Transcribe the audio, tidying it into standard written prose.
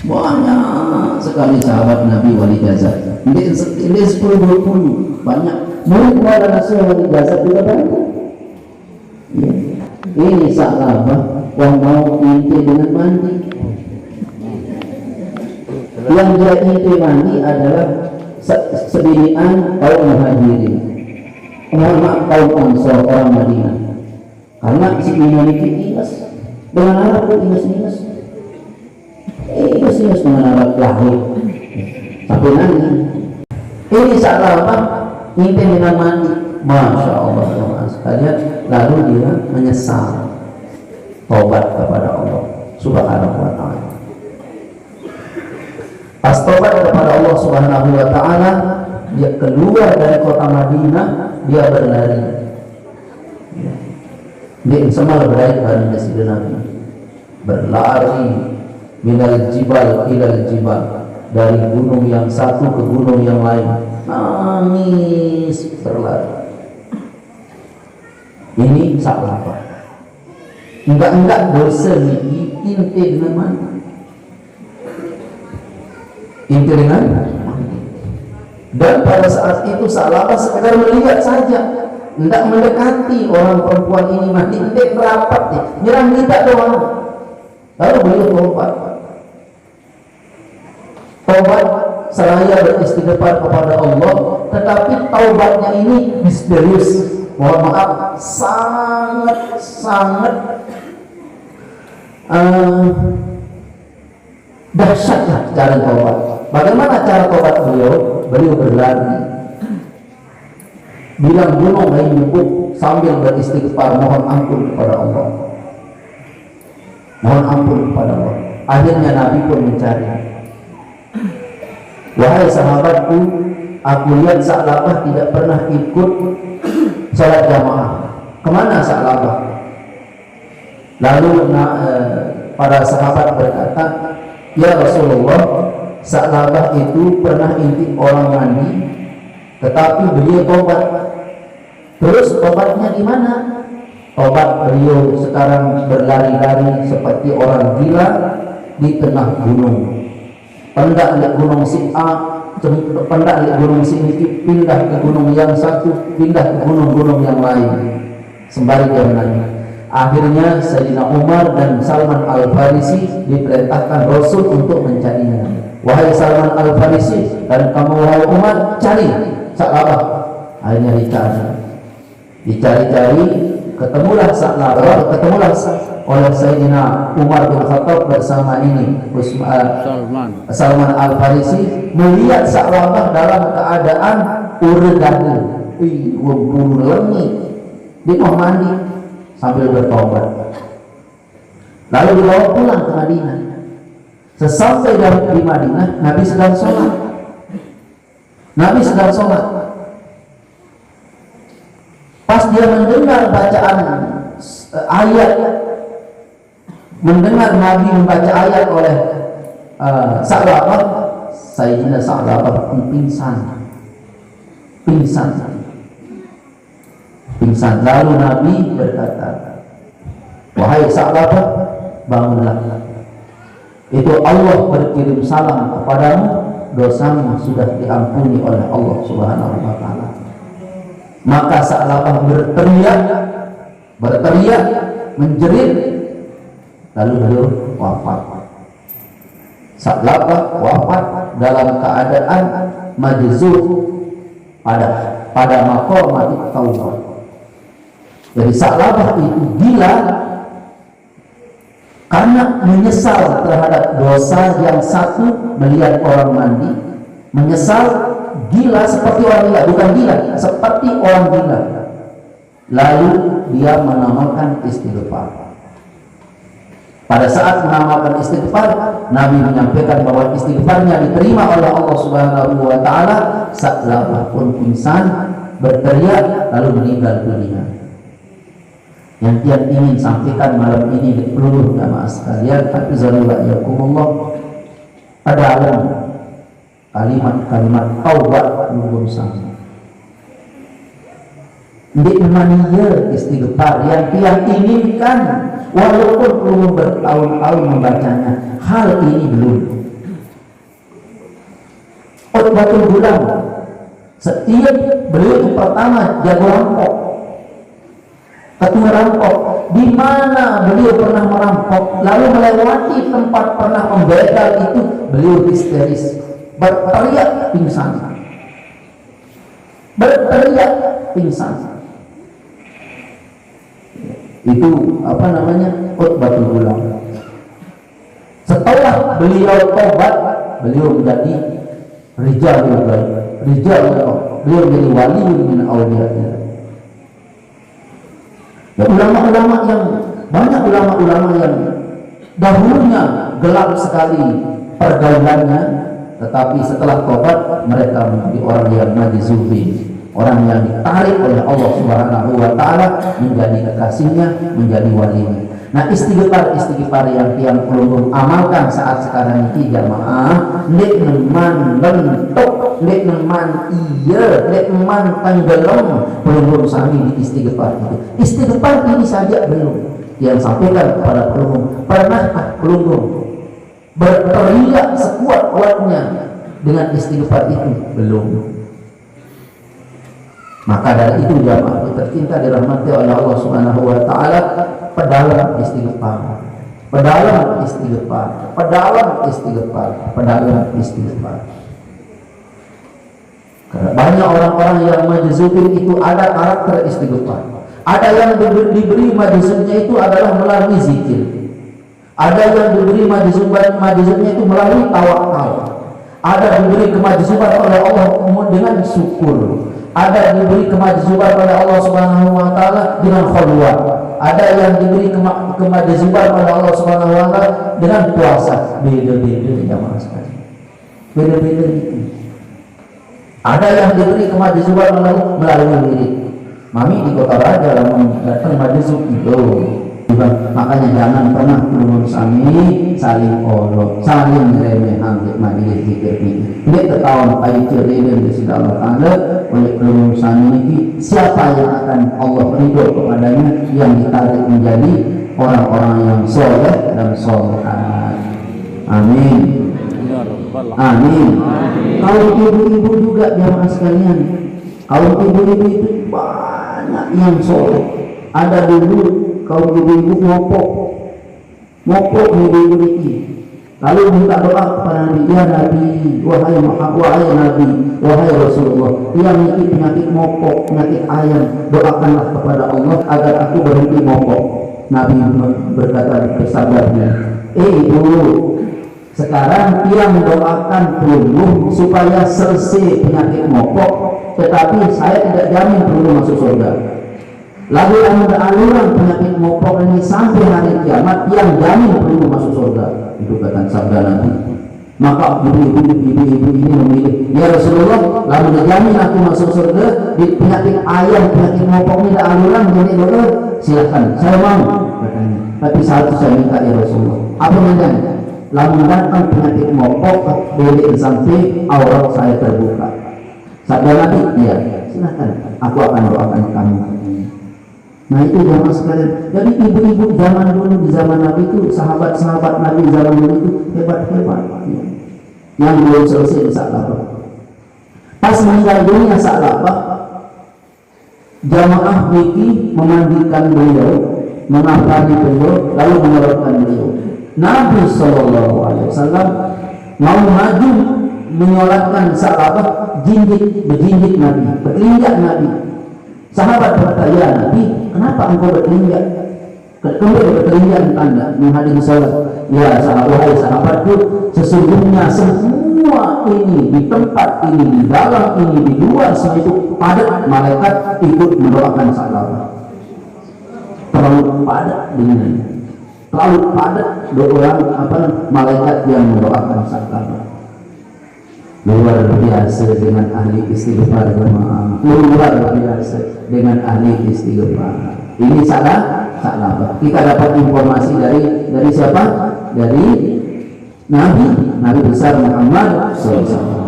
Banyak sekali sahabat Nabi wali jazah. Ini 10-20 banyak. Murid kepada Rasul wali jazah juga banyak. Ya. Ini sahabat yang mau inti dengan mandi. Yang dia inti mandi adalah sebinian kaum Muhajirin. Kaum Ansor orang Madinah. Karena si memiliki ingas dengan Arab pun ingas-ingas. Ingas dengan Arab lahir. Tapi nanti ini salah apa? Inti dengan mandi. Masya Allah sekalian. Lalu dia menyesal, tobat kepada Allah Subhanahu wa ta'ala. Pas tobat kepada Allah Subhanahu wa ta'ala, dia keluar dari kota Madinah, dia berlari. Dia semal berlari dari Masjid Nabi, berlari minal jibal ilal jibal, dari gunung yang satu ke gunung yang lain, nangis berlari. Ini salah apa? Enggak dosa ini inti dengan mana? Inti dengan dan pada saat itu salah sekedar melihat saja, tidak mendekati orang perempuan ini mati, tidak merapat nih, nyerang kita doang. Lalu beliau tobat seraya beristighfar kepada Allah, tetapi taubatnya ini misterius. Mohon maaf, sangat dahsyatlah cara taubat. Bagaimana cara taubat beliau? Beliau berlari, bilang gunung lain nyebut sambil beristighfar, mohon ampun kepada Allah, mohon ampun kepada Allah. Akhirnya Nabi pun mencari. Wahai sahabatku, aku lihat Sa'labah tidak pernah ikut sholat jamaah. Kemana Sa'labah? Lalu para sahabat berkata, ya Rasulullah, Sa'labah itu pernah intip orang mandi, tetapi beliau tobat. Terus tobatnya di mana? Tobat beliau sekarang berlari-lari seperti orang gila di tengah gunung. Pendak di gunung si A, pendak di gunung si B, pindah ke gunung yang satu, pindah ke gunung-gunung yang lain, sembari dia menanya. Akhirnya Sayyidina Umar dan Salman Al-Farisi diperintahkan Rasul untuk mencarinya. Wahai Salman Al-Farisi dan kamu wahai Umar, cari Sa'labah. Akhirnya dicari-cari, ketemulah Sa'labah, ketemulah oleh Sayyidina Umar bin Khattab bersama ini Salman Al-Farisi, melihat Sa'labah dalam keadaan uredahu, bulu lengi, di mau mandi sambil bertobat. Lalu dibawa pulang ke Madinah. Sesampai di Madinah, Nabi sedang sholat. Pas dia mendengar bacaan ayat, mendengar Nabi membaca ayat oleh Sa'labah, Sayyidina Sa'labah pingsan. Lalu Nabi berkata, wahai Sa'labah, bangunlah. Itu Allah berkirim salam kepadamu, dosamu sudah diampuni oleh Allah Subhanahu wa ta'ala. Maka Sa'labah berteriak, menjerit, lalu beliau wafat. Sa'labah wafat dalam keadaan majzub pada maqamati taubah. Jadi Sa'labah itu gila karena menyesal terhadap dosa yang satu, melihat orang mandi, menyesal, gila seperti orang gila, bukan gila, seperti orang gila. Lalu dia menamakan istighfar. Pada saat menamakan istighfar, Nabi menyampaikan bahwa istighfarnya diterima oleh Allah Subhanahu wa ta'ala. Sa'labah pun pingsan, berteriak, lalu meninggal dunia. Yang dia ingin sampaikan malam ini di seluruh jamaah sekalian, tapi zalulayakumullah, adalah kalimat taubat belum sama. Di maniyah istighfar yang dia inginkan, walaupun belum bertahun-tahun membacanya, hal ini belum. Utbatul Gulam, setiap beliau itu pertama jago rampok, ketua rampok. Di mana beliau pernah merampok, lalu melewati tempat pernah membegal itu, beliau histeris, berteriak pingsan, berteriak pingsan. Itu apa namanya? Utbatul Gulam. Setelah beliau tobat, beliau menjadi rijalul ghaib, beliau menjadi wali min auliya. Ya, ulama-ulama yang banyak ulama-ulama yang dahulunya gelap sekali pergaulannya, tetapi setelah tobat mereka menjadi orang yang majzubi, orang yang ditarik oleh Allah Subhanahu wa taala menjadi kekasihnya, menjadi walinya. Nah, istighfar yang perlu amalkan saat sekarang ini jamaah, nek neman bentuk, nek neman iya, nek neman tenggelam, belum sami di istighfar itu. Istighfar ini saja belum. Yang sampaikan kepada pelunggung, pernahkah pelunggung berteriak sekuat-kuatnya dengan istighfar itu? Belum. Maka dari itu jamaah tercinta dirahmati oleh Allah Subhanahu wa taala, pedalam istighfar, pedalam istighfar, pedalam istighfar, pedalam istighfar. Karena banyak orang-orang yang majzubin itu ada karakter istighfar. Ada yang diberi majzubnya itu adalah melalui zikir. Ada yang diberi majzubnya itu melalui tawakal. Ada diberi kemajzuban oleh Allah dengan syukur. Ada diberi kemajzuban oleh Allah Subhanahu wa taala dengan khalwat. Ada yang diberi kemajzuban oleh Allah Subhanahu wa taala dengan puasa. Beda-beda jamaah sekalian. Beda-beda itu. Ada yang diberi kemajzuban oleh Allah melalui wirid. Mami di Kota Raja lamun datang majzub itu. Makanya jangan pernah menurut sami saling olok, saling remehan di majelis zikir ini. Ini ketahuan ayat cerita di sisi Allah Taala oleh menurut sami ini, siapa yang akan Allah ridho kepadanya, yang ditarik menjadi orang-orang yang soleh dan solehat. Amin. Amin. Kaum ibu-ibu juga jamaah sekalian, kaum ibu-ibu itu banyak yang soleh. Ada dulu kaum ibu-ibu ngopok ibu-ibu ini, lalu minta doa kepada Nabi, ya Nabi, wahai Muhammad, wahai Nabi, wahai Rasulullah, yang memiliki penyakit ngopok, penyakit ayam, doakanlah kepada Allah agar aku berhenti ngopok. Nabi berkata bersabdanya, ibu, sekarang ia mendoakan pelunggung supaya selesai penyakit ngopok, tetapi saya tidak jamin pelunggung masuk surga. Lalu yang beraluran penyakit ngopok ini sampai hari kiamat, yang jamin perlu masuk surga. Itu kata sabda Nabi. Maka ibu-ibu ini memilih, ya Rasulullah, lalu dijamin aku masuk surga di penyakit ayam, penyakit ngopok ini ada aluran, jadi dokter silakan, saya mau katanya. Tapi satu saya minta ya Rasulullah, apa namanya? Lalu datang penyakit ngopok, boleh sampai aurat saya terbuka. Sabda Nabi, ya silakan, aku akan doakan kamu. Nah itu jamaah sekalian. Jadi ibu-ibu zaman dulu, di zaman Nabi itu, sahabat-sahabat Nabi zaman dulu itu hebat-hebat ya. Yang belum selesai di Sa'labah. Pas meninggal dunia Sa'labah, jamaah niki memandikan beliau, mengafani beliau, lalu menyolatkan beliau. Nabi SAW mau maju menyolatkan Sa'labah, berjinjit Nabi, bertinjak Nabi. Sahabat bertanya, Nabi, kenapa engkau bertinjak? Kembali bertinjak tanda menghadiri salat. Ya sahabatku, sesungguhnya semua ini di tempat ini, di dalam ini, di luar semua itu padat malaikat ikut mendoakan Sa'labah. Terlalu padat dengan ini, terlalu padat doa malaikat yang mendoakan Sa'labah. Luar biasa dengan ahli istighfar jemaah, luar biasa dengan ahli istighfar. Ini Sa'labah. Kita dapat informasi dari siapa? Dari Nabi besar Muhammad SAW.